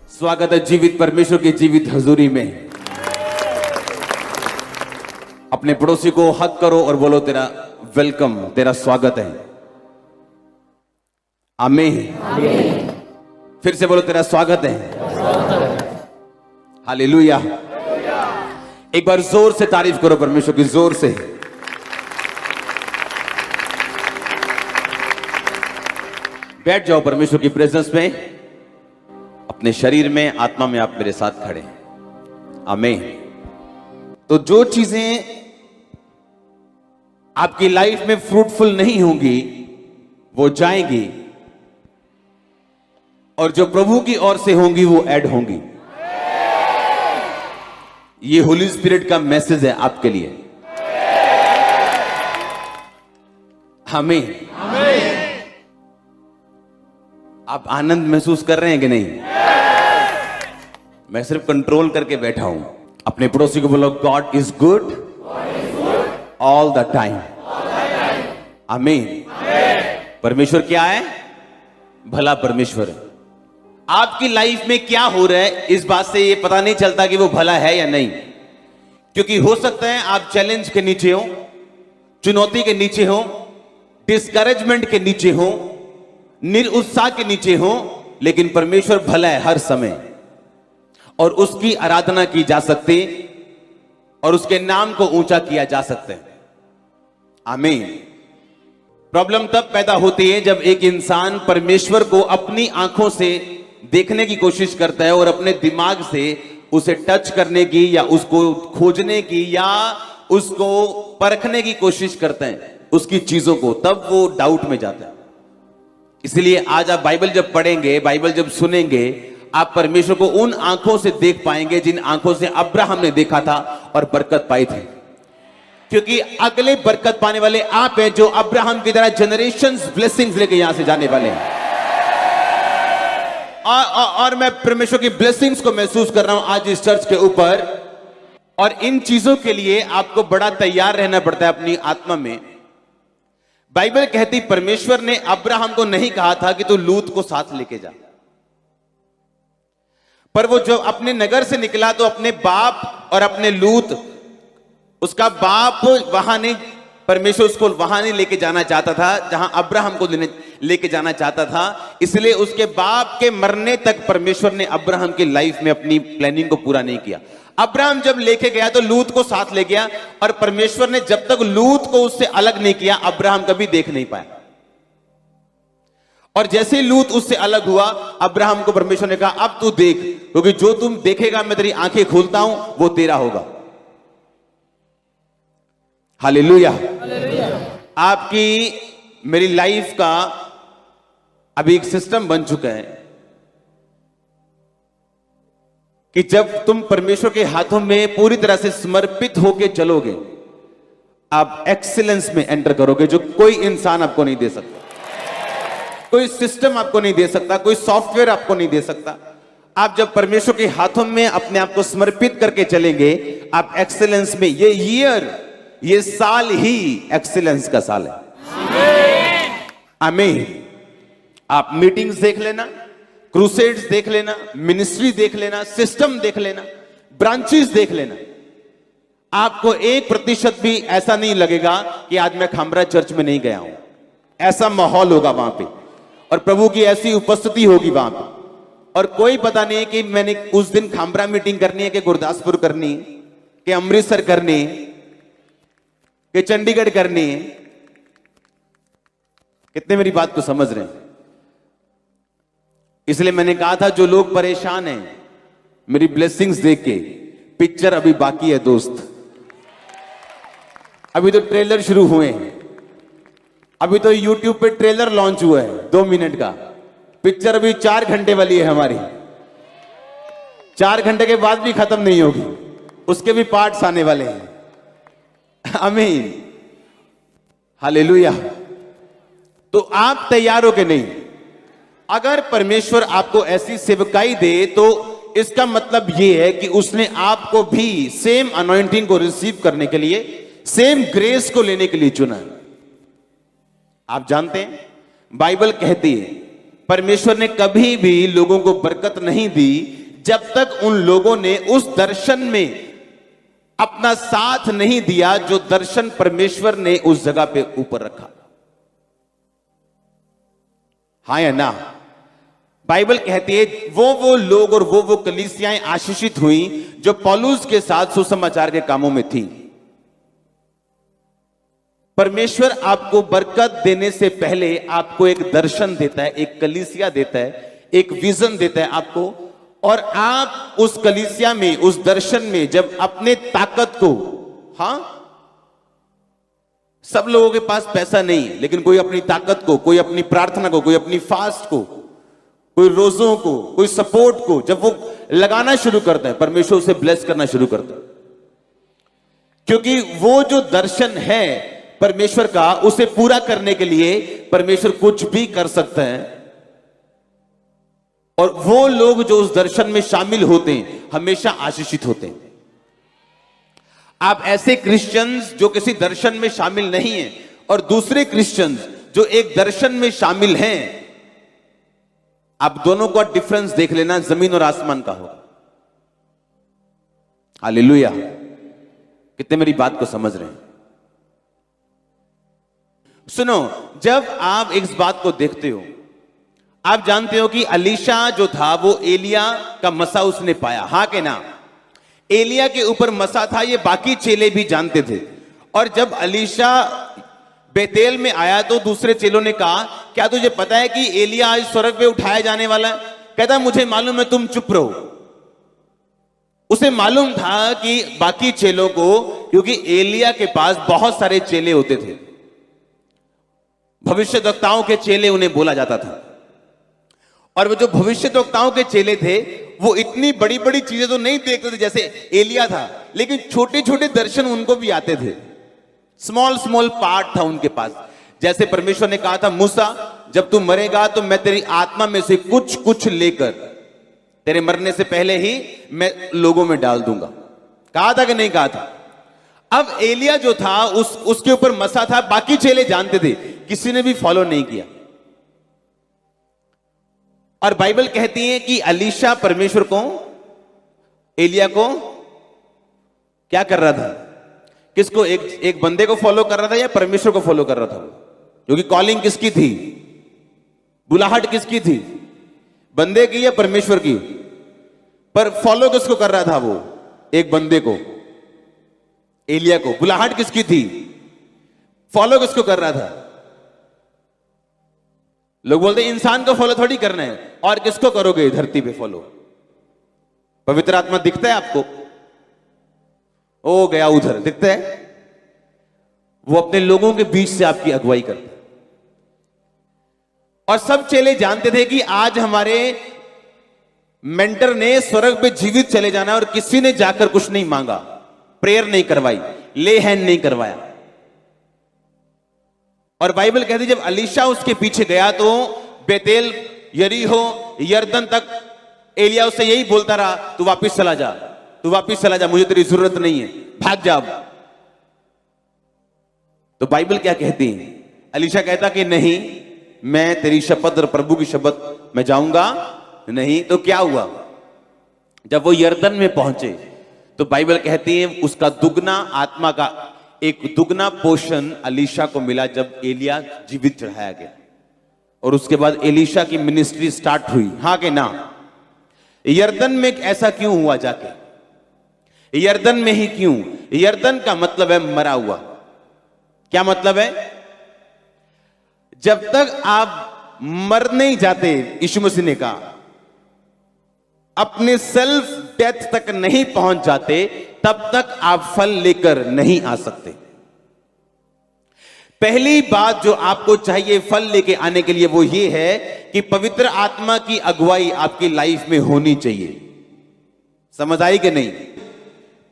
स्वागत है जीवित परमेश्वर की जीवित हजूरी में। अपने पड़ोसी को हक करो और बोलो तेरा वेलकम, तेरा स्वागत है। आमीन। फिर से बोलो तेरा स्वागत है। हालेलुया। एक बार जोर से तारीफ करो परमेश्वर की, जोर से। बैठ जाओ परमेश्वर की प्रेजेंस में, अपने शरीर में, आत्मा में आप मेरे साथ खड़े हैं। आमीन। तो जो चीजें आपकी लाइफ में फ्रूटफुल नहीं होंगी वो जाएंगी, और जो प्रभु की ओर से होंगी वो ऐड होंगी। ये होली स्पिरिट का मैसेज है आपके लिए। आमीन। आप आनंद महसूस कर रहे हैं कि नहीं? मैं सिर्फ कंट्रोल करके बैठा हूं। अपने पड़ोसी को बोलो God is good all the time. आमीन। परमेश्वर क्या है? भला परमेश्वर है। आपकी लाइफ में क्या हो रहा है इस बात से ये पता नहीं चलता कि वो भला है या नहीं, क्योंकि हो सकता है आप चैलेंज के नीचे हो, चुनौती के नीचे हो, डिस्करेजमेंट के नीचे हो, निरुत्साह के नीचे हो, लेकिन परमेश्वर भला है हर समय, और उसकी आराधना की जा सकती और उसके नाम को ऊंचा किया जा सकता है। आमीन। प्रॉब्लम तब पैदा होती है जब एक इंसान परमेश्वर को अपनी आंखों से देखने की कोशिश करता है और अपने दिमाग से उसे टच करने की या उसको खोजने की या उसको परखने की कोशिश करते हैं उसकी चीजों को, तब वो डाउट में जाता है। इसलिए आज आप बाइबल जब पढ़ेंगे, बाइबल जब सुनेंगे, आप परमेश्वर को उन आंखों से देख पाएंगे जिन आंखों से अब्राहम ने देखा था और बरकत पाई थी, क्योंकि अगले बरकत पाने वाले आप हैं जो अब्राहम की तरह जनरेशंस ब्लेसिंग्स लेके यहां से जाने वाले हैं। और मैं परमेश्वर की ब्लेसिंग्स को महसूस कर रहा हूं आज इस चर्च के ऊपर, और इन चीजों के लिए आपको बड़ा तैयार रहना पड़ता है अपनी आत्मा में। बाइबल कहती परमेश्वर ने अब्राहम को नहीं कहा था कि तू लूत को साथ लेके जा, पर वो जब अपने नगर से निकला तो अपने बाप और अपने लूत, उसका बाप वहां नहीं, परमेश्वर उसको वहां नहीं लेके जाना चाहता था जहां अब्राहम को लेके जाना चाहता था। इसलिए उसके बाप के मरने तक परमेश्वर ने अब्राहम की लाइफ में अपनी प्लानिंग को पूरा नहीं किया। अब्राहम जब लेके गया तो लूत को साथ ले गया, और परमेश्वर ने जब तक लूत को उससे अलग नहीं किया अब्राहम कभी देख नहीं पाया। और जैसे ही लूत उससे अलग हुआ, अब्राहम को परमेश्वर ने कहा अब तू देख, क्योंकि जो तुम देखेगा मैं तेरी आंखें खोलता हूं वो तेरा होगा। हालेलुया। आपकी मेरी लाइफ का अभी एक सिस्टम बन चुका है कि जब तुम परमेश्वर के हाथों में पूरी तरह से समर्पित होकर चलोगे, आप एक्सीलेंस में एंटर करोगे जो कोई इंसान आपको नहीं दे सकता, कोई सिस्टम आपको नहीं दे सकता, कोई सॉफ्टवेयर आपको नहीं दे सकता। आप जब परमेश्वर के हाथों में अपने आप को समर्पित करके चलेंगे, आप एक्सीलेंस में, ये साल ही एक्सीलेंस का साल है। आमीन। आप मीटिंग्स देख लेना, क्रूसेड्स देख लेना, मिनिस्ट्री देख लेना, सिस्टम देख लेना, ब्रांचेस देख लेना, आपको 1% भी ऐसा नहीं लगेगा कि आज मैं खामरा चर्च में नहीं गया हूं। ऐसा माहौल होगा वहां पे, और प्रभु की ऐसी उपस्थिति होगी वहां पे, और कोई पता नहीं कि मैंने उस दिन खामरा मीटिंग करनी है कि गुरदासपुर करनी है कि अमृतसर करनी है कि चंडीगढ़ करनी है। कितने मेरी बात को समझ रहे हैं? इसलिए मैंने कहा था जो लोग परेशान हैं मेरी ब्लेसिंग्स देख के, पिक्चर अभी बाकी है दोस्त, अभी तो ट्रेलर शुरू हुए हैं, अभी तो YouTube पे ट्रेलर लॉन्च हुआ है 2 मिनट का, पिक्चर अभी 4 घंटे वाली है हमारी, 4 घंटे के बाद भी खत्म नहीं होगी, उसके भी पार्ट्स आने वाले हैं। आमीन। हालेलुया। तो आप तैयार हो के नहीं? अगर परमेश्वर आपको ऐसी सेवकाई दे तो इसका मतलब यह है कि उसने आपको भी सेम अनॉइंटिंग को रिसीव करने के लिए, सेम ग्रेस को लेने के लिए चुना है। आप जानते हैं बाइबल कहती है परमेश्वर ने कभी भी लोगों को बरकत नहीं दी जब तक उन लोगों ने उस दर्शन में अपना साथ नहीं दिया जो दर्शन परमेश्वर ने उस जगह पे ऊपर रखा। हाँ या ना? बाइबल कहती है वो लोग और वो कलीसियाएं आशीषित हुई जो पौलुस के साथ सुसमाचार के कामों में थी। परमेश्वर आपको बरकत देने से पहले आपको एक दर्शन देता है, एक कलीसिया देता है, एक विजन देता है आपको, और आप उस कलीसिया में, उस दर्शन में जब अपने ताकत को, हाँ, सब लोगों के पास पैसा नहीं है, लेकिन कोई अपनी ताकत को, कोई अपनी प्रार्थना को, कोई अपनी फास्ट को, कोई रोजों को, कोई सपोर्ट को जब वो लगाना शुरू करता है, परमेश्वर उसे ब्लेस करना शुरू करता है। क्योंकि वो जो दर्शन है परमेश्वर का, उसे पूरा करने के लिए परमेश्वर कुछ भी कर सकता है। और वो लोग जो उस दर्शन में शामिल होते हैं हमेशा आशीषित होते हैं। आप ऐसे क्रिश्चियंस जो किसी दर्शन में शामिल नहीं हैं और दूसरे क्रिश्चियंस जो एक दर्शन में शामिल हैं, आप दोनों का डिफरेंस देख लेना, जमीन और आसमान का होगा। हालेलुया! कितने मेरी बात को समझ रहे हैं? सुनो, जब आप इस बात को देखते हो, आप जानते हो कि अलीशा जो था वो एलिया का मसा उसने पाया, हाँ के ना? एलिया के ऊपर मसा था, ये बाकी चेले भी जानते थे। और जब अलीशा बेतेल में आया तो दूसरे चेलों ने कहा, क्या तुझे पता है कि एलिया आज स्वर्ग पे उठाया जाने वाला है? कहता, मुझे मालूम है, तुम चुप रहो। उसे मालूम था कि बाकी चेलों को, क्योंकि एलिया के पास बहुत सारे चेले होते थे, भविष्यद्वक्ताओं के चेले उन्हें बोला जाता था। और वो जो भविष्यद्वक्ताओं के चेले थे वो इतनी बड़ी बड़ी चीजें तो नहीं देखते थे जैसे एलिया था, लेकिन छोटे छोटे दर्शन उनको भी आते थे। स्मॉल स्मॉल पार्ट था उनके पास। जैसे परमेश्वर ने कहा था, मूसा जब तू मरेगा तो मैं तेरी आत्मा में से कुछ कुछ लेकर तेरे मरने से पहले ही मैं लोगों में डाल दूंगा। कहा था कि नहीं कहा था? अब एलिया जो था उसके ऊपर मसा था, बाकी चेले जानते थे, किसी ने भी फॉलो नहीं किया। और बाइबल कहती है कि अलीशा परमेश्वर को, एलिया को क्या कर रहा था? किसको? एक बंदे को फॉलो कर रहा था या परमेश्वर को फॉलो कर रहा था? क्योंकि कॉलिंग किसकी थी? बुलाहट किसकी थी? बंदे की या परमेश्वर की? पर फॉलो किसको कर रहा था वो? एक बंदे को, एलिया को। बुलाहट किसकी थी? फॉलो किसको कर रहा था? लोग बोलते हैं इंसान को फॉलो थोड़ी करना है, और किसको करोगे धरती पे फॉलो? पवित्र आत्मा दिखता है आपको? ओ गया उधर, दिखता है? वो अपने लोगों के बीच से आपकी अगुवाई करता है। और सब चेले जानते थे कि आज हमारे मेंटर ने स्वर्ग पे जीवित चले जाना, और किसी ने जाकर कुछ नहीं मांगा, प्रेयर नहीं करवाई, ले हैंड नहीं करवाया। और बाइबल कहती जब अलीशा उसके पीछे गया तो बेतेल, यरीहो, यरदन तक एलिया उससे यही बोलता रहा, तू वापिस चला जा, तू वापिस चला जा, मुझे तेरी जरूरत नहीं है, भाग जा। तो बाइबल क्या कहती है? अलीशा कहता कि नहीं, मैं तेरी शपथ और प्रभु की शपथ मैं जाऊंगा नहीं। तो क्या हुआ? जब वो यरदन में पहुंचे तो बाइबल कहती है उसका दुगना आत्मा का एक दुगना पोषण अलीशा को मिला जब एलिया जीवित चढ़ाया गया। और उसके बाद एलीशा की मिनिस्ट्री स्टार्ट हुई, हाँ कि ना? यरदन में ऐसा क्यों हुआ? जाके यरदन में ही क्यों? यरदन का मतलब है मरा हुआ। क्या मतलब है? जब तक आप मर नहीं जाते, यीशु मसीह ने कहा, अपने सेल्फ डेथ तक नहीं पहुंच जाते, तब तक आप फल लेकर नहीं आ सकते। पहली बात जो आपको चाहिए फल लेके आने के लिए वो ये है कि पवित्र आत्मा की अगुवाई आपकी लाइफ में होनी चाहिए। समझ आई कि नहीं?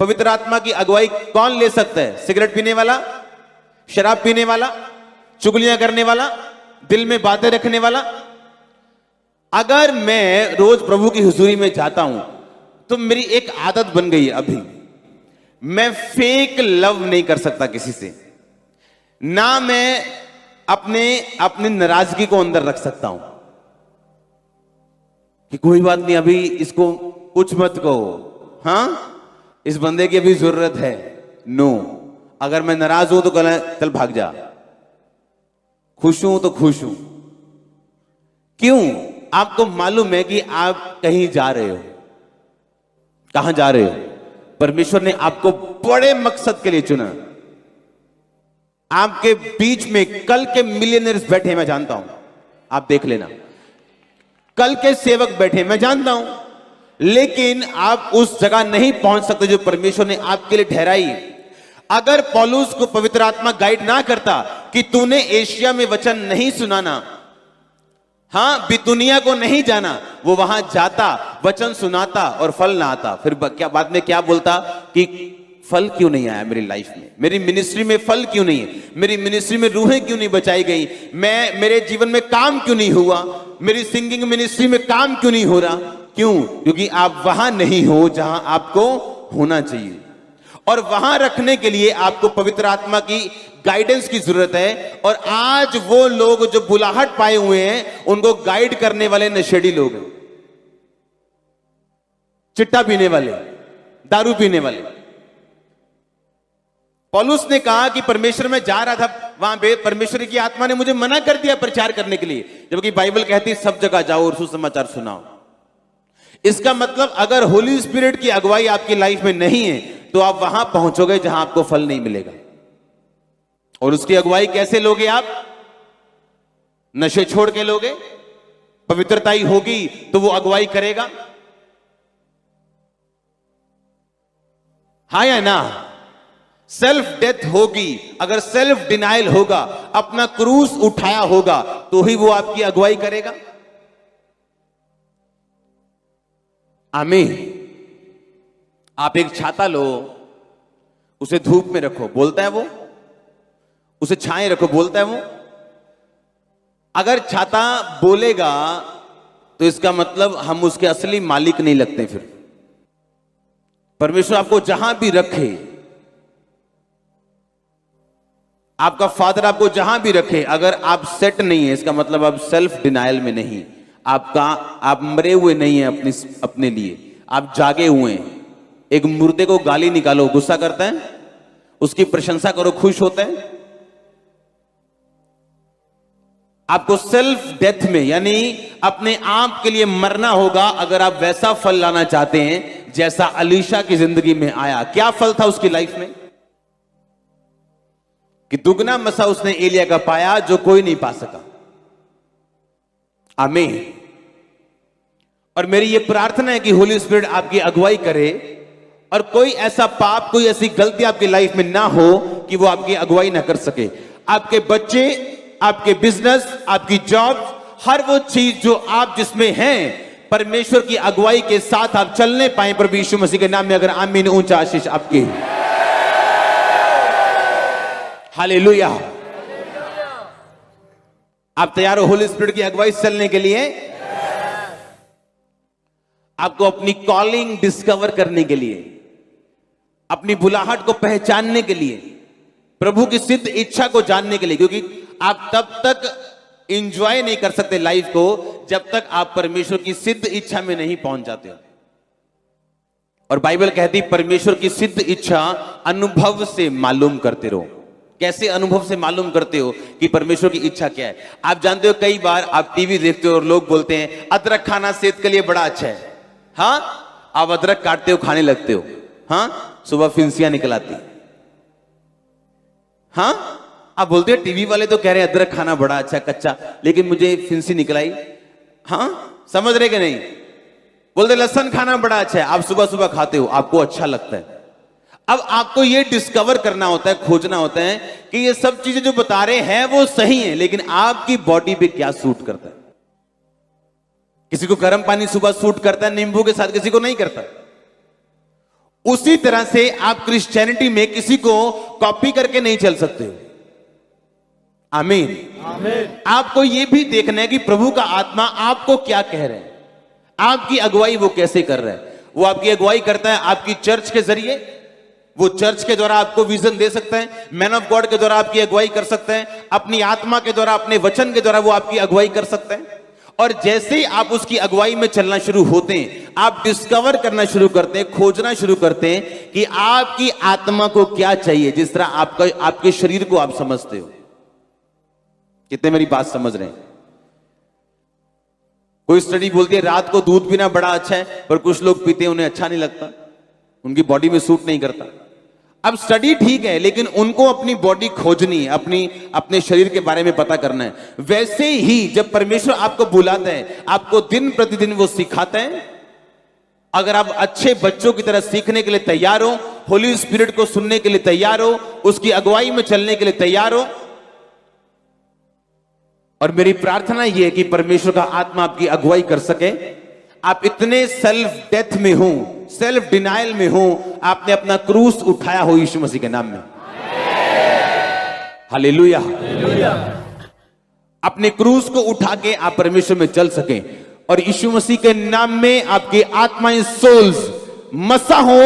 पवित्र आत्मा की अगुवाई कौन ले सकता है? सिगरेट पीने वाला, शराब पीने वाला, चुगलियां करने वाला, दिल में बातें रखने वाला? अगर मैं रोज प्रभु की हुजूरी में जाता हूं तो मेरी एक आदत बन गई है अभी, मैं फेक लव नहीं कर सकता किसी से, ना मैं अपनी नाराजगी को अंदर रख सकता हूं कि कोई बात नहीं, अभी इसको कुछ मत कहो, हाँ इस बंदे की अभी जरूरत है, नो। अगर मैं नाराज हूं तो कहना चल भाग जा, खुश हूं तो खुश हूं। क्यों? आपको मालूम है कि आप कहीं जा रहे हो। कहां जा रहे हो? परमेश्वर ने आपको बड़े मकसद के लिए चुना। आपके बीच में कल के मिलियनर्स बैठे, मैं जानता हूं, आप देख लेना, कल के सेवक बैठे, मैं जानता हूं, लेकिन आप उस जगह नहीं पहुंच सकते जो परमेश्वर ने आपके लिए ठहराई है। अगर पौलुस को पवित्र आत्मा गाइड ना करता कि तूने एशिया में वचन नहीं सुनाना, हां बितुनिया को नहीं जाना, वो वहां जाता, वचन सुनाता और फल ना आता, फिर क्या बाद में क्या बोलता कि फल क्यों नहीं आया मेरी लाइफ में, मेरी मिनिस्ट्री में फल क्यों नहीं है, मेरी मिनिस्ट्री में रूहें क्यों नहीं बचाई गई, मेरे जीवन में काम क्यों नहीं हुआ, मेरी सिंगिंग मिनिस्ट्री में काम क्यों नहीं हो रहा। क्यों? क्योंकि आप वहां नहीं हो जहां आपको होना चाहिए। और वहां रखने के लिए आपको पवित्र आत्मा की गाइडेंस की जरूरत है। और आज वो लोग जो बुलाहट पाए हुए हैं, उनको गाइड करने वाले नशेड़ी लोग हैं, चिट्टा पीने वाले, दारू पीने वाले। पौलुस ने कहा कि परमेश्वर में जा रहा था, वहां पे परमेश्वर की आत्मा ने मुझे मना कर दिया प्रचार करने के लिए, जबकि बाइबल कहती है सब जगह जाओ और सुसमाचार सुनाओ। इसका मतलब अगर होली स्पिरिट की अगुवाई आपकी लाइफ में नहीं है तो आप वहां पहुंचोगे जहां आपको फल नहीं मिलेगा। और उसकी अगुवाई कैसे लोगे आप? नशे छोड़ के लोगे, पवित्रता ही होगी तो वो अगुवाई करेगा, हाँ या ना? सेल्फ डेथ होगी, अगर सेल्फ डिनाइल होगा, अपना क्रूस उठाया होगा, तो ही वो आपकी अगुवाई करेगा। आमीन। आप एक छाता लो, उसे धूप में रखो, बोलता है वो, उसे छाए रखो, बोलता है वो। अगर छाता बोलेगा तो इसका मतलब हम उसके असली मालिक नहीं लगते। फिर परमेश्वर आपको जहां भी रखे, आपका फादर आपको जहां भी रखे, अगर आप सेट नहीं है, इसका मतलब आप सेल्फ डिनाइल में नहीं, आप मरे हुए नहीं है अपने लिए, आप जागे हुए हैं। एक मुर्दे को गाली निकालो, गुस्सा करता है, उसकी प्रशंसा करो, खुश होता है। आपको सेल्फ डेथ में, यानी अपने आप के लिए मरना होगा अगर आप वैसा फल लाना चाहते हैं जैसा अलीशा की जिंदगी में आया। क्या फल था उसकी लाइफ में? कि दुगना मसा उसने एलिया का पाया जो कोई नहीं पा सका। आमीन। और मेरी ये प्रार्थना है कि होली स्पिरिट आपकी अगुवाई करे और कोई ऐसा पाप, कोई ऐसी गलती आपकी लाइफ में ना हो कि वो आपकी अगुवाई ना कर सके। आपके बच्चे, आपके बिजनेस, आपकी जॉब, हर वो चीज जो आप जिसमें हैं, परमेश्वर की अगुवाई के साथ आप चलने पाए प्रभु यीशु मसीह के नाम में। अगर आमीन, ऊंचा आशीष आपकी। हालेलुया। आप तैयार हो होली स्पिरिट की अगुवाई से चलने के लिए? आपको अपनी कॉलिंग डिस्कवर करने के लिए, अपनी बुलाहट को पहचानने के लिए, प्रभु की सिद्ध इच्छा को जानने के लिए, क्योंकि आप तब तक एंजॉय नहीं कर सकते लाइफ को जब तक आप परमेश्वर की सिद्ध इच्छा में नहीं पहुंच जाते हो। और बाइबल कहती परमेश्वर की सिद्ध इच्छा अनुभव से मालूम करते रहो। कैसे अनुभव से मालूम करते हो कि परमेश्वर की इच्छा क्या है? आप जानते हो कई बार आप टीवी देखते हो और लोग बोलते हैं अदरक खाना सेहत के लिए बड़ा अच्छा है। हाँ, आप अदरक काटते हो, खाने लगते हो, हाँ, सुबह फिंसियां निकल आती। हाँ, आप बोलते हो टीवी वाले तो कह रहे हैं अदरक खाना बड़ा अच्छा कच्चा, लेकिन मुझे फिंसी निकल आई। हाँ, समझ रहे कि नहीं? बोलते लहसुन खाना बड़ा अच्छा है, आप सुबह सुबह खाते हो, आपको अच्छा लगता है। अब आपको ये डिस्कवर करना होता है, खोजना होता है कि ये सब चीजें जो बता रहे हैं वो सही है, लेकिन आपकी बॉडी पे क्या सूट करता है। किसी को गर्म पानी सुबह सूट करता है नींबू के साथ, किसी को नहीं करता। उसी तरह से आप क्रिश्चियनिटी में किसी को कॉपी करके नहीं चल सकते हो। आमीन, आमीन। आपको यह भी देखना है कि प्रभु का आत्मा आपको क्या कह रहे हैं, आपकी अगुवाई वो कैसे कर रहा है। वो आपकी अगुवाई करता है आपकी चर्च के जरिए, वो चर्च के द्वारा आपको विजन दे सकता है, मैन ऑफ गॉड के द्वारा आपकी अगुवाई कर सकता है, अपनी आत्मा के द्वारा, अपने वचन के द्वारा वो आपकी अगुवाई कर सकता है। और जैसे ही आप उसकी अगुवाई में चलना शुरू होते हैं, आप डिस्कवर करना शुरू करते हैं, खोजना शुरू करते हैं कि आपकी आत्मा को क्या चाहिए, जिस तरह आपके शरीर को आप समझते हो। कितने मेरी बात समझ रहे हैं? कोई स्टडी बोलती है रात को दूध पीना बड़ा अच्छा है, पर कुछ लोग पीते हैं उन्हें अच्छा नहीं लगता, उनकी बॉडी में सूट नहीं करता। अब स्टडी ठीक है, लेकिन उनको अपनी बॉडी खोजनी है, अपने शरीर के बारे में पता करना है। वैसे ही जब परमेश्वर आपको बुलाता है, आपको दिन प्रतिदिन वो सिखाता है। अगर आप अच्छे बच्चों की तरह सीखने के लिए तैयार हो, होली स्पिरिट को सुनने के लिए तैयार हो, उसकी अगुवाई में चलने के लिए तैयार हो, और मेरी प्रार्थना यह है कि परमेश्वर का आत्मा आपकी अगुवाई कर सके। आप इतने सेल्फ डेथ में हो, सेल्फ डिनाइल में हो, आपने अपना क्रूस उठाया हो यीशु मसीह के नाम में। हालेलुया। अपने क्रूस को उठा के आप परमेश्वर में चल सके, और यीशु मसीह के नाम में आपकी आत्माएं, सोल्स मसा हो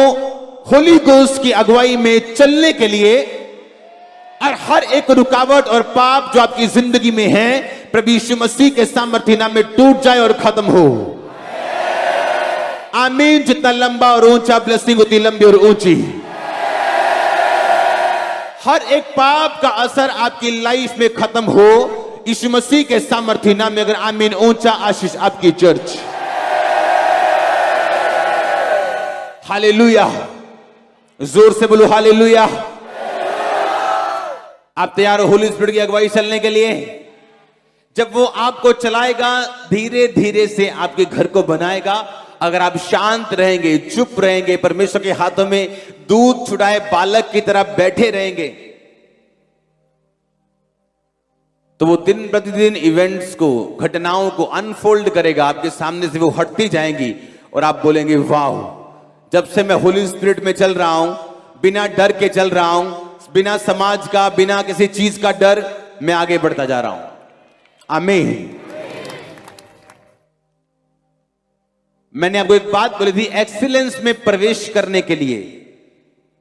होली गोस्ट की अगुवाई में चलने के लिए, और हर एक रुकावट और पाप जो आपकी जिंदगी में है प्रभु यीशु मसीह के सामर्थ्य नाम में टूट जाए और खत्म हो। आमीन। जितना लंबा और ऊंचा ब्लेसिंग होती, लंबी और ऊंची। हर एक पाप का असर आपकी लाइफ में खत्म हो यीशु मसीह के सामर्थ्य नाम में। अगर आमीन, ऊंचा आशीष आपकी चर्च। हालेलुया। जोर से बोलो हालेलुया। आप तैयार हो होली स्पिरिट की अगुवाई चलने के लिए? जब वो आपको चलाएगा, धीरे धीरे से आपके घर को बनाएगा। अगर आप शांत रहेंगे, चुप रहेंगे, परमेश्वर के हाथों में दूध छुड़ाए बालक की तरह बैठे रहेंगे, तो वो दिन प्रतिदिन इवेंट्स को, घटनाओं को अनफोल्ड करेगा। आपके सामने से वो हटती जाएंगी और आप बोलेंगे वाह, जब से मैं होली स्पिरिट में चल रहा हूं, बिना डर के चल रहा हूं, बिना समाज का, बिना किसी चीज का डर, मैं आगे बढ़ता जा रहा हूं। आमीन। मैंने आपको एक बात बोली थी, एक्सीलेंस में प्रवेश करने के लिए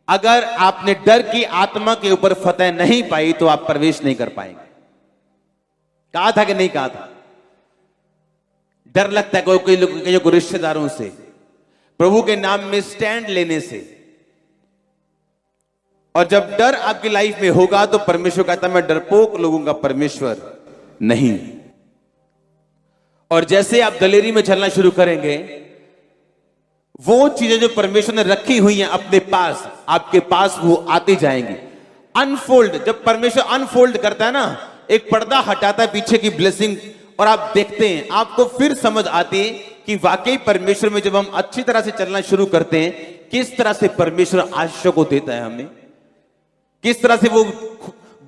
अगर आपने डर की आत्मा के ऊपर फतह नहीं पाई तो आप प्रवेश नहीं कर पाएंगे। कहा था कि नहीं कहा था? डर लगता है कोई लोग को रिश्तेदारों से, प्रभु के नाम में स्टैंड लेने से। और जब डर आपकी लाइफ में होगा तो परमेश्वर कहता है मैं डरपोक लोगों का परमेश्वर नहीं। और जैसे आप दलेरी में चलना शुरू करेंगे, वो चीजें जो परमेश्वर ने रखी हुई हैं अपने पास, आपके पास वो आती जाएंगी। अनफोल्ड, जब परमेश्वर अनफोल्ड करता है ना, एक पर्दा हटाता है पीछे की ब्लेसिंग, और आप देखते हैं, आपको फिर समझ आती है कि वाकई परमेश्वर में जब हम अच्छी तरह से चलना शुरू करते हैं, किस तरह से परमेश्वर आशीषों को देता है हमें, किस तरह से वो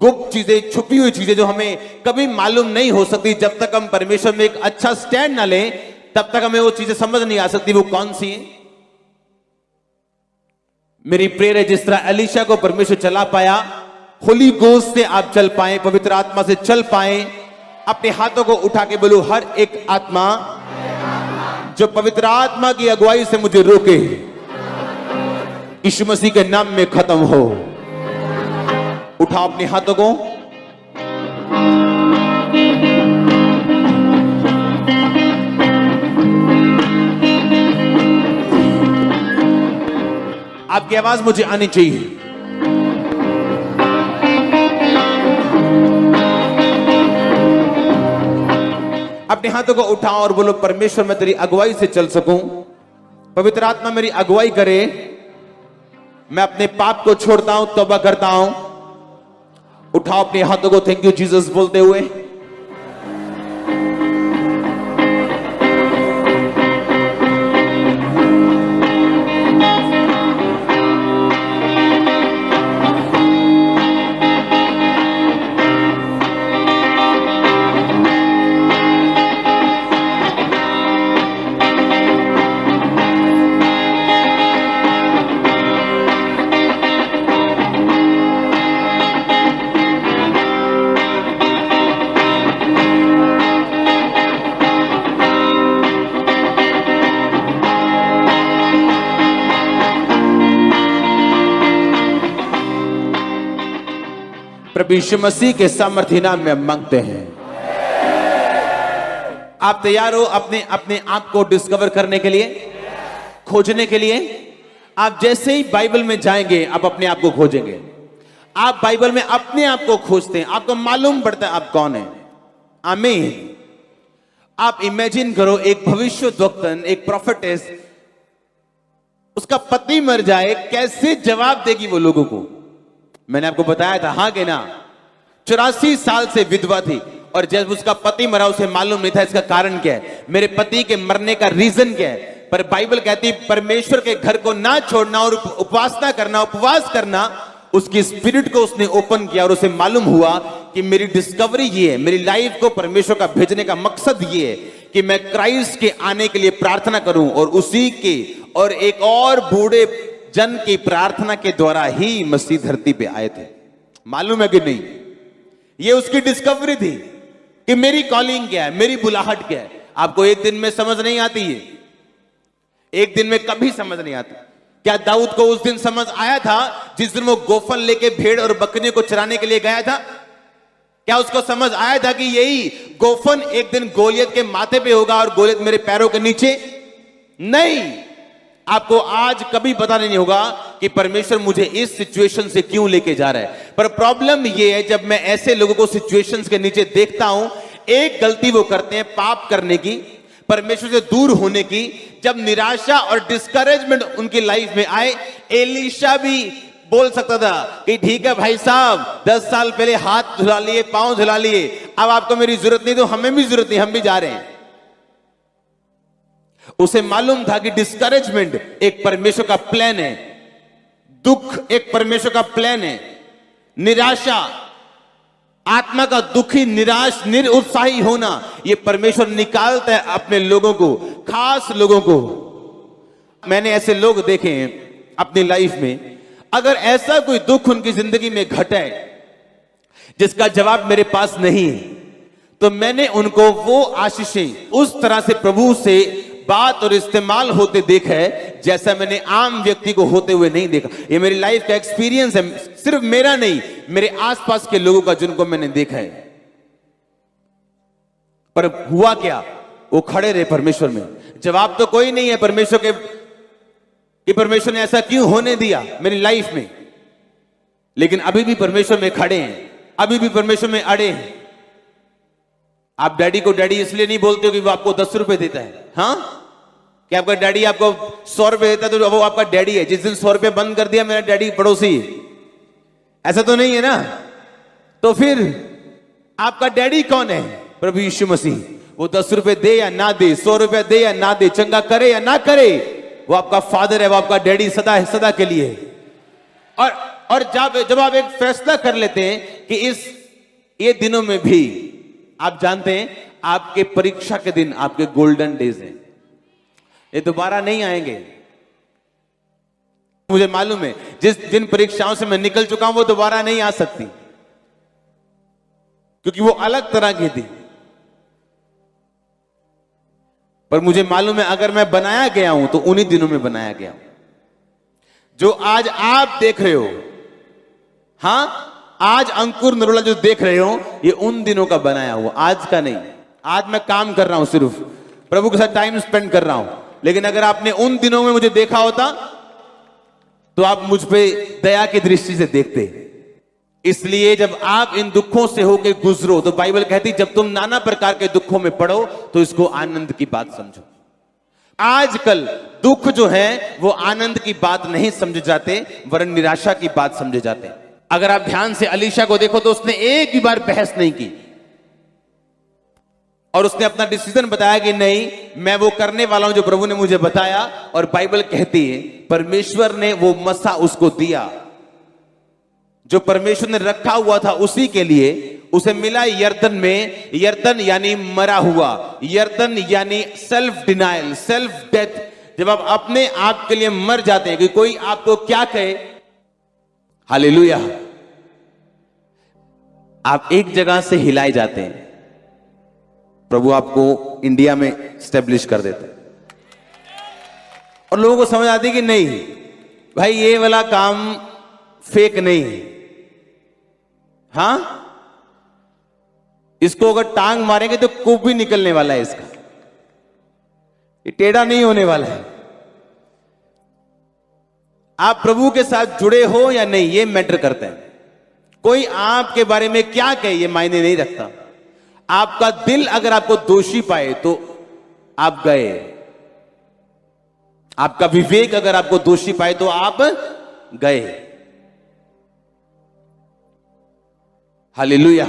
गुप्त चीजें, छुपी हुई चीजें जो हमें कभी मालूम नहीं हो सकती, जब तक हम परमेश्वर में एक अच्छा स्टैंड ना लें, तब तक हमें वो चीजें समझ नहीं आ सकती वो कौन सी है। मेरी प्रेयर है, जिस तरह एलीशा को परमेश्वर चला पाया, होली गोस्ट से आप चल पाए, पवित्र आत्मा से चल पाए। अपने हाथों को उठा के बोलो, हर एक आत्मा जो पवित्र आत्मा की अगुवाई से मुझे रोके, यीशु मसीह के नाम में खत्म हो। उठाओ अपने हाथों को। आपकी आवाज मुझे आनी चाहिए। अपने हाथों को उठाओ और बोलो, परमेश्वर मैं तेरी अगुवाई से चल सकूं, पवित्र आत्मा मेरी अगुवाई करे, मैं अपने पाप को छोड़ता हूं, तौबा करता हूं। उठाओ अपने हाथों को थैंक यू जीसस बोलते हुए। प्रभु यीशु मसीह के सामर्थ्य नाम में मांगते हैं। आप तैयार हो अपने अपने आप को डिस्कवर करने के लिए, खोजने के लिए? आप जैसे ही बाइबल में जाएंगे आप अपने आप को खोजेंगे। आप बाइबल में अपने आप को खोजते हैं, आपको मालूम पड़ता है आप कौन है। आमीन। आप इमेजिन करो एक भविष्यद्वक्तन, एक प्रोफेटेस, उसका पति मर जाए, कैसे जवाब देगी वो लोगों को? मैंने आपको बताया था, हाँ कि ना? 84 साल से विधवा थी और जब उसका पति मरा उसे मालूम नहीं था इसका कारण क्या है, मेरे पति के मरने का रीजन क्या है। पर बाइबल कहती है परमेश्वर के घर को ना छोड़ना और उपासना करना, उपवास करना। उसकी स्पिरिट को उसने ओपन किया और उसे मालूम हुआ कि मेरी डिस्कवरी ये है, मेरी लाइफ को परमेश्वर का भेजने का मकसद ये है कि मैं क्राइस्ट के आने के लिए प्रार्थना करूं और उसी के और एक और बूढ़े जन की प्रार्थना के द्वारा ही मसीह धरती पे आए थे। मालूम है कि नहीं? ये उसकी डिस्कवरी थी कि मेरी कॉलिंग क्या है, मेरी बुलाहट क्या है। आपको एक दिन में समझ नहीं आती है, एक दिन में कभी समझ नहीं आती। क्या दाऊद को उस दिन समझ आया था जिस दिन वो गोफन लेके भेड़ और बकरियों को चराने के लिए गया था? क्या उसको समझ आया था कि यही गोफन एक दिन गोलियत के माथे पे होगा और गोलियत मेरे पैरों के नीचे? नहीं। आपको आज कभी पता नहीं होगा कि परमेश्वर मुझे इस सिचुएशन से क्यों लेके जा रहा है। पर प्रॉब्लम यह है, जब मैं ऐसे लोगों को सिचुएशंस के नीचे देखता हूं, एक गलती वो करते हैं पाप करने की, परमेश्वर से दूर होने की। जब निराशा और डिस्करेजमेंट उनकी लाइफ में आए, एलीशा भी बोल सकता था कि ठीक है भाई साहब, 10 साल पहले हाथ धुला लिए, पांव धुला लिए, अब आपको मेरी जरूरत नहीं, तो हमें भी जरूरत नहीं, हम भी जा रहे हैं। उसे मालूम था कि डिस्करेजमेंट एक परमेश्वर का प्लान है, दुख एक परमेश्वर का प्लान है, निराशा, आत्मा का दुखी, निराश, निरुत्साही होना, यह परमेश्वर निकालता है अपने लोगों को, खास लोगों को। मैंने ऐसे लोग देखे हैं अपनी लाइफ में, अगर ऐसा कोई दुख उनकी जिंदगी में घटा है जिसका जवाब मेरे पास नहीं है, तो मैंने उनको वो आशीषें उस तरह से प्रभु से बात और इस्तेमाल होते देखा है जैसा मैंने आम व्यक्ति को होते हुए नहीं देखा। ये मेरी लाइफ का एक्सपीरियंस है, सिर्फ मेरा नहीं, मेरे आसपास के लोगों का जिनको मैंने देखा है। पर हुआ क्या? वो खड़े रहे परमेश्वर में। जवाब तो कोई नहीं है परमेश्वर के कि परमेश्वर ने ऐसा क्यों होने दिया मेरी लाइफ में, लेकिन अभी भी परमेश्वर में खड़े हैं, अभी भी परमेश्वर में अड़े हैं। आप डैडी को डैडी इसलिए नहीं बोलते हो कि वो आपको 10 रुपए देता है। हाँ, कि आपका डैडी आपको 100 रुपए देता है तो वो आपका डैडी है। जिस दिन 100 रुपए बंद कर दिया, मेरा डैडी पड़ोसी, ऐसा तो नहीं है ना? तो फिर आपका डैडी कौन है? प्रभु यीशु मसीह। वो 10 रुपए दे या ना दे, 100 रुपए दे या ना दे, चंगा करे या ना करे, वो आपका फादर है, वो आपका डैडी सदा है, सदा के लिए। और जब आप एक फैसला कर लेते हैं कि ये दिनों में भी, आप जानते हैं आपके परीक्षा के दिन आपके गोल्डन डेज हैं, ये दोबारा नहीं आएंगे। मुझे मालूम है जिस जिन परीक्षाओं से मैं निकल चुका हूं वो दोबारा नहीं आ सकती, क्योंकि वो अलग तरह की थी। पर मुझे मालूम है अगर मैं बनाया गया हूं तो उन्हीं दिनों में बनाया गया हूं। जो आज आप देख रहे हो, हां, आज अंकुर नरोला जो देख रहे हो, ये उन दिनों का बनाया हुआ, आज का नहीं। आज मैं काम कर रहा हूं, सिर्फ प्रभु के साथ टाइम स्पेंड कर रहा हूं। लेकिन अगर आपने उन दिनों में मुझे देखा होता तो आप मुझ पे दया की दृष्टि से देखते। इसलिए जब आप इन दुखों से होकर गुजरो तो बाइबल कहती जब तुम नाना प्रकार के दुखों में पड़ो तो इसको आनंद की बात समझो। आजकल दुख जो है वो आनंद की बात नहीं समझे जाते, वरन निराशा की बात समझे जाते। अगर आप ध्यान से अलीशा को देखो तो उसने एक भी बार बहस नहीं की और उसने अपना डिसीजन बताया कि नहीं, मैं वो करने वाला हूं जो प्रभु ने मुझे बताया। और बाइबल कहती है परमेश्वर ने वो मसा उसको दिया जो परमेश्वर ने रखा हुआ था उसी के लिए। उसे मिला यर्दन में, यर्दन यानी मरा हुआ, यर्दन यानी सेल्फ डिनायल, सेल्फ डेथ। जब आप अपने आप के लिए मर जाते हैं कि कोई आपको क्या कहे, हालेलुया, आप एक जगह से हिलाए जाते हैं, प्रभु आपको इंडिया में स्टेब्लिश कर देता है। और लोगों को समझ आती है कि नहीं भाई ये वाला काम फेक नहीं है। हां, इसको अगर टांग मारेंगे तो कुछ भी निकलने वाला है इसका, ये टेढ़ा नहीं होने वाला है। आप प्रभु के साथ जुड़े हो या नहीं ये मैटर करता है। कोई आपके बारे में क्या कहे ये मायने नहीं रखता। आपका दिल अगर आपको दोषी पाए तो आप गए। आपका विवेक अगर आपको दोषी पाए तो आप गए। हालेलुया।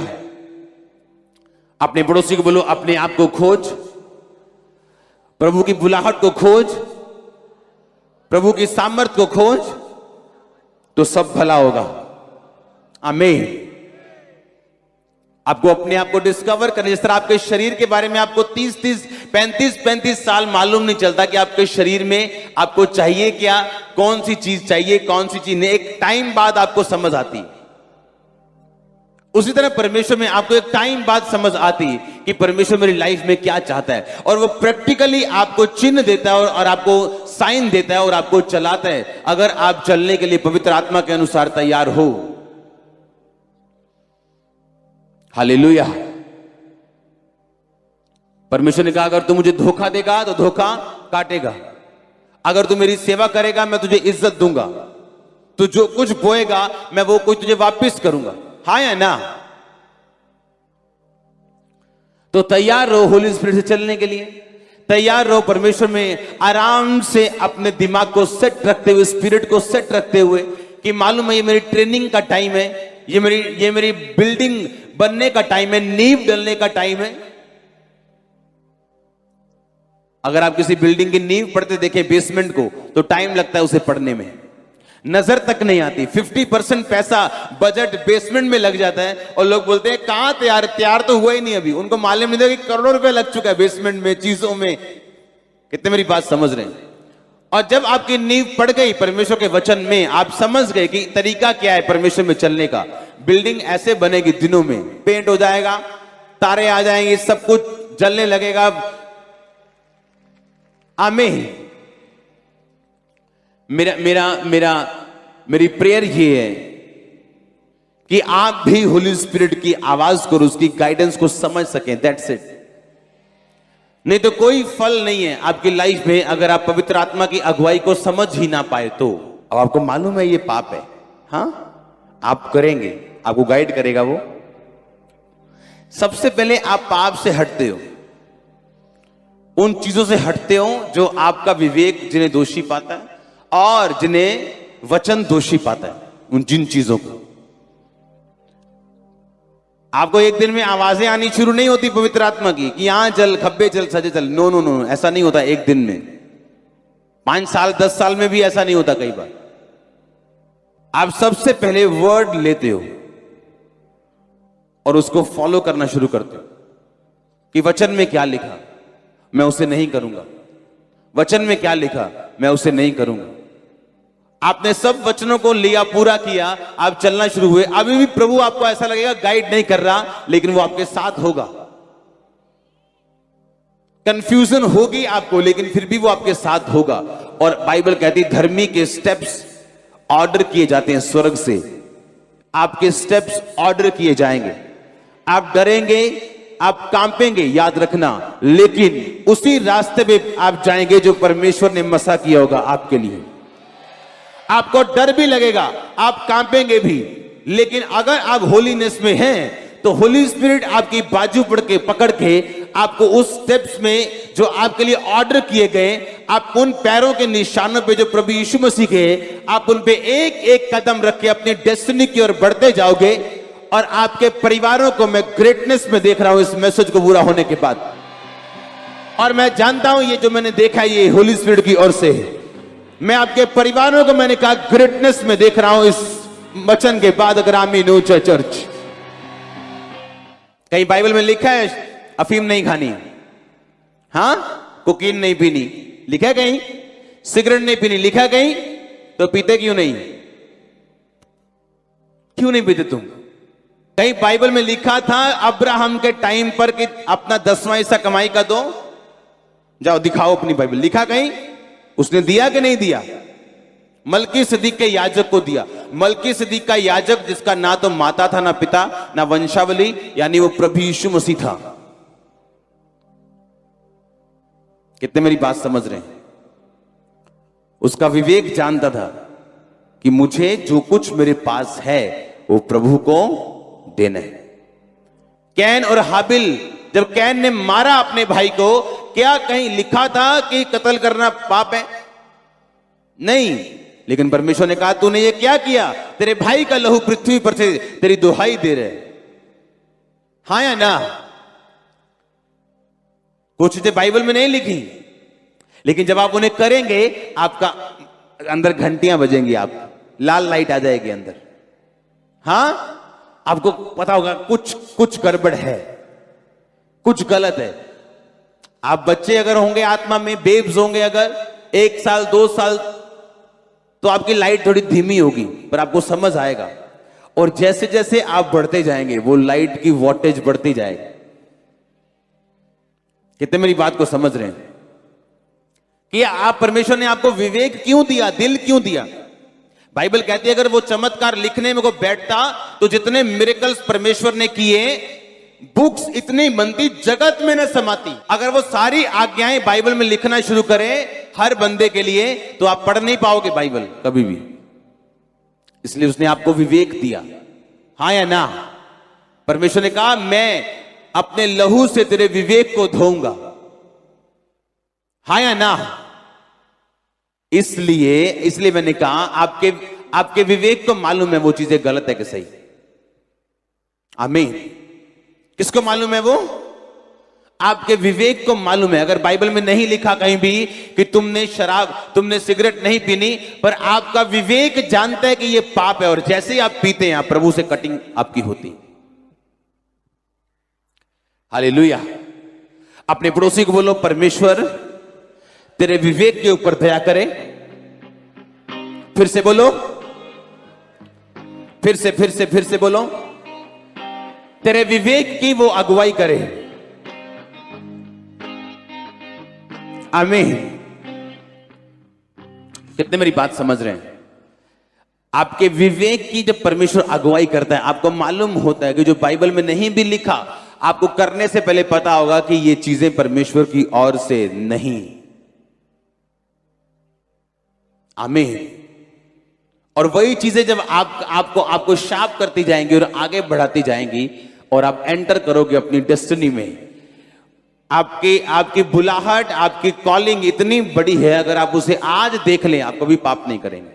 अपने पड़ोसी को बोलो अपने आप को खोज, प्रभु की बुलाहट को खोज, प्रभु की सामर्थ को खोज, तो सब भला होगा। आमीन। आपको अपने आप को डिस्कवर करना। जिस तरह आपके शरीर के बारे में आपको 35 साल मालूम नहीं चलता कि आपके शरीर में आपको चाहिए क्या, कौन सी चीज चाहिए, कौन सी चीज नहीं, एक टाइम बाद आपको समझ आती। उसी तरह परमेश्वर में आपको एक टाइम बाद समझ आती कि परमेश्वर मेरी लाइफ में क्या चाहता है, और वो प्रैक्टिकली आपको चिन्ह देता है और आपको साइन देता है और आपको चलाता है, अगर आप चलने के लिए पवित्र आत्मा के अनुसार तैयार हो। हालेलुया। परमेश्वर ने कहा अगर तू मुझे धोखा देगा तो धोखा काटेगा, अगर तू मेरी सेवा करेगा मैं तुझे इज्जत दूंगा, तू जो कुछ बोएगा मैं वो कुछ तुझे वापस करूंगा। हाँ या ना? तो तैयार रहो होली स्पिरिट से चलने के लिए। तैयार रहो परमेश्वर में आराम से अपने दिमाग को सेट रखते हुए, स्पिरिट को सेट रखते हुए कि मालूम है ये मेरी ट्रेनिंग का टाइम है, ये मेरी बिल्डिंग बनने का टाइम है, नींव डलने का टाइम है। अगर आप किसी बिल्डिंग की नींव पढ़ते देखें बेसमेंट को तो टाइम लगता है उसे पढ़ने में, नजर तक नहीं आती। 50% पैसा बजट बेसमेंट में लग जाता है और लोग बोलते हैं कहां तैयार तो हुआ ही नहीं अभी। उनको मालूम नहीं था कि करोड़ों रुपए लग चुका है बेसमेंट में, चीजों में। कितने मेरी बात समझ रहे हैं? और जब आपकी नींव पड़ गई परमेश्वर के वचन में, आप समझ गए कि तरीका क्या है परमेश्वर में चलने का, बिल्डिंग ऐसे बनेगी दिनों में, पेंट हो जाएगा, तारे आ जाएंगे, सब कुछ जलने लगेगा। आमीन। मेरी प्रेयर ये है कि आप भी होली स्पिरिट की आवाज को, उसकी गाइडेंस को समझ सकें। That's it. नहीं तो कोई फल नहीं है आपकी लाइफ में अगर आप पवित्र आत्मा की अगुवाई को समझ ही ना पाए तो। अब आपको मालूम है ये पाप है, हाँ, आप करेंगे, आपको गाइड करेगा वो। सबसे पहले आप पाप से हटते हो, उन चीजों से हटते हो जो आपका विवेक जिन्हें दोषी पाता है और जिन्हें वचन दोषी पाता है, जिन चीजों को। आपको एक दिन में आवाजें आनी शुरू नहीं होती पवित्र आत्मा की कि यहां चल, खब्बे चल, सजे चल। नो नो नो, ऐसा नहीं होता एक दिन में। 5 साल 10 साल में भी ऐसा नहीं होता। कई बार आप सबसे पहले वर्ड लेते हो और उसको फॉलो करना शुरू करते हो कि वचन में क्या लिखा मैं उसे नहीं करूंगा, वचन में क्या लिखा मैं उसे नहीं करूंगा। आपने सब वचनों को लिया, पूरा किया, आप चलना शुरू हुए। अभी भी प्रभु आपको ऐसा लगेगा गाइड नहीं कर रहा, लेकिन वो आपके साथ होगा। कंफ्यूजन होगी आपको, लेकिन फिर भी वो आपके साथ होगा। और बाइबल कहती है धर्मी के स्टेप्स ऑर्डर किए जाते हैं स्वर्ग से। आपके स्टेप्स ऑर्डर किए जाएंगे। आप डरेंगे, आप कांपेंगे, याद रखना, लेकिन उसी रास्ते पे आप जाएंगे जो परमेश्वर ने मसा किया होगा आपके लिए। आपको डर भी लगेगा, आप कांपेंगे भी, लेकिन अगर आप होलीनेस में हैं तो होली स्पिरिट आपकी बाजू पकड़ के आपको उस स्टेप्स में जो आपके लिए ऑर्डर किए गए, आप उन पैरों के निशानों पे जो प्रभु यीशु मसीह के, आप उन पे एक एक कदम रख के अपनी डेस्टिनी की ओर बढ़ते जाओगे। और आपके परिवारों को मैं ग्रेटनेस में देख रहा हूं इस मैसेज को पूरा होने के बाद। और मैं जानता हूं ये जो मैंने देखा है ये होली स्पिरिट की ओर से है। मैं आपके परिवारों को मैंने कहा ग्रेटनेस में देख रहा हूं इस वचन के बाद। अगर आमीन हो चर्च। कहीं बाइबल में लिखा है अफीम नहीं खानी, हाँ, कोकीन नहीं पीनी, लिखा है कहीं? सिगरेट नहीं पीनी, लिखा है कहीं? तो पीते क्यों नहीं? क्यों नहीं पीते तुम? कहीं बाइबल में लिखा था अब्राहम के टाइम पर कि अपना 10वां हिस्सा कमाई का दो? जाओ दिखाओ अपनी बाइबल, लिखा कहीं? उसने दिया कि नहीं दिया? मलकी सदीक के याजक को दिया। मलकीसिदक का याजक, जिसका ना तो माता था ना पिता ना वंशावली, यानी वो प्रभु यीशु मसीह था। कितने मेरी बात समझ रहे हैं? उसका विवेक जानता था कि मुझे जो कुछ मेरे पास है वो प्रभु को देना है। कैन और हाबिल, जब कैन ने मारा अपने भाई को, क्या कहीं लिखा था कि कत्ल करना पाप है? नहीं। लेकिन परमेश्वर ने कहा तूने ये क्या किया? तेरे भाई का लहू पृथ्वी पर से तेरी दुहाई दे रहे। हाँ या ना? कुछ चीजें बाइबल में नहीं लिखी, लेकिन जब आप उन्हें करेंगे आपका अंदर घंटियां बजेंगी, आप लाल लाइट आ जाएगी अंदर। हां, आपको पता होगा कुछ गड़बड़ है, कुछ गलत है। आप बच्चे अगर होंगे आत्मा में, बेब्स होंगे अगर 1 साल 2 साल, तो आपकी लाइट थोड़ी धीमी होगी, पर आपको समझ आएगा। और जैसे जैसे आप बढ़ते जाएंगे वो लाइट की वोल्टेज बढ़ती जाएगी। कितने मेरी बात को समझ रहे हैं कि आप, परमेश्वर ने आपको विवेक क्यों दिया, दिल क्यों दिया? बाइबल कहती है अगर वो चमत्कार लिखने में को बैठता तो जितने मिरेकल्स परमेश्वर ने किए, बुक्स इतनी बनती जगत में न समाती। अगर वो सारी आज्ञाएं बाइबल में लिखना शुरू करे हर बंदे के लिए, तो आप पढ़ नहीं पाओगे बाइबल कभी भी। इसलिए उसने आपको विवेक दिया। हाँ या ना? परमेश्वर ने कहा मैं अपने लहू से तेरे विवेक को धोऊंगा। हाँ या ना? इसलिए मैंने कहा आपके विवेक को मालूम है वो चीजें गलत है कि सही। आमीन। किसको मालूम है? वो आपके विवेक को मालूम है। अगर बाइबल में नहीं लिखा कहीं भी कि तुमने शराब, तुमने सिगरेट नहीं पीनी, पर आपका विवेक जानता है कि यह पाप है, और जैसे ही आप पीते हैं प्रभु से कटिंग आपकी होती। हालेलुया। अपने पड़ोसी को बोलो परमेश्वर तेरे विवेक के ऊपर दया करे। फिर से बोलो, फिर से बोलो, तेरे विवेक की वो अगुवाई करे। आमीन। कितने मेरी बात समझ रहे हैं? आपके विवेक की जब परमेश्वर अगुवाई करता है, आपको मालूम होता है कि जो बाइबल में नहीं भी लिखा, आपको करने से पहले पता होगा कि ये चीजें परमेश्वर की ओर से नहीं। आमीन। और वही चीजें जब आपको शार्प करती जाएंगी और आगे बढ़ाती जाएंगी, और आप एंटर करोगे अपनी डेस्टिनी में। आपकी बुलाहट, आपकी कॉलिंग इतनी बड़ी है, अगर आप उसे आज देख लें आप कभी पाप नहीं करेंगे।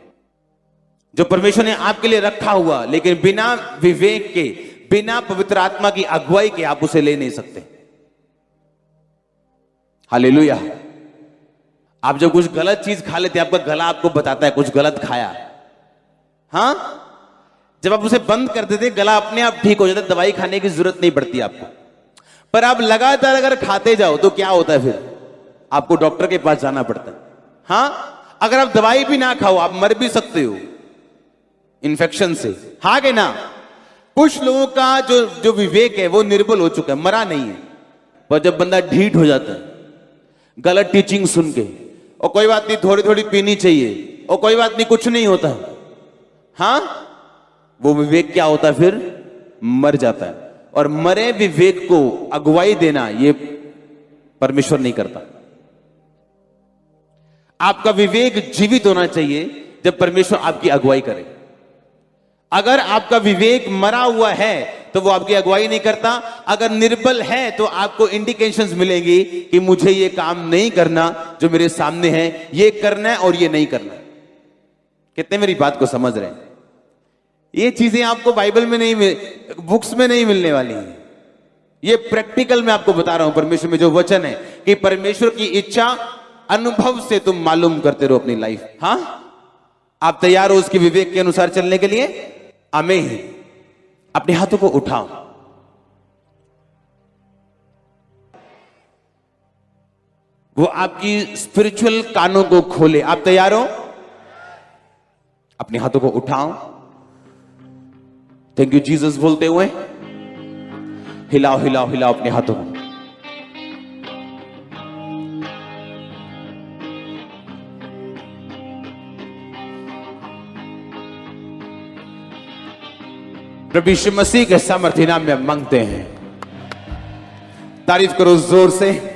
जो परमेश्वर ने आपके लिए रखा हुआ, लेकिन बिना विवेक के, बिना पवित्र आत्मा की अगुवाई के आप उसे ले नहीं सकते। हालेलुया। आप जब कुछ गलत चीज खा लेते हैं, आपका गला आपको बताता है कुछ गलत खाया। हां, जब आप उसे बंद कर देते, गला अपने आप ठीक हो जाता है, दवाई खाने की जरूरत नहीं पड़ती आपको। पर आप लगातार अगर खाते जाओ तो क्या होता है? फिर आपको डॉक्टर के पास जाना पड़ता है। हां, अगर आप दवाई भी ना खाओ आप मर भी सकते हो इन्फेक्शन से। हाँ कि ना? कुछ लोगों का जो विवेक है वो निर्बल हो चुका है, मरा नहीं है। पर जब बंदा ढीठ हो जाता है गलत टीचिंग सुन के, और कोई बात नहीं थोड़ी थोड़ी पीनी चाहिए, और कोई बात नहीं कुछ नहीं होता, हां, वो विवेक क्या होता है? फिर मर जाता है। और मरे विवेक को अगुवाई देना ये परमेश्वर नहीं करता। आपका विवेक जीवित होना चाहिए जब परमेश्वर आपकी अगुवाई करे। अगर आपका विवेक मरा हुआ है तो वो आपकी अगुवाई नहीं करता। अगर निर्बल है तो आपको इंडिकेशंस मिलेंगी कि मुझे ये काम नहीं करना जो मेरे सामने है, ये करना है और ये नहीं करना। कितने मेरी बात को समझ रहे हैं? ये चीजें आपको बाइबल में नहीं, बुक्स में नहीं मिलने वाली हैं। ये प्रैक्टिकल मैं आपको बता रहा हूं। परमेश्वर में जो वचन है कि परमेश्वर की इच्छा अनुभव से तुम मालूम करते रहो अपनी लाइफ। हां, आप तैयार हो उसके विवेक के अनुसार चलने के लिए? आमीन। अपने हाथों को उठाओ। वो आपकी स्पिरिचुअल कानों को खोले। आप तैयार हो? अपने हाथों को उठाओ। थैंक यू जीसस बोलते हुए हिलाओ हिलाओ हिलाओ अपने हाथों को। प्रभु यीशु मसीह के सामर्थ्य नाम में मांगते हैं। तारीफ करो जोर से।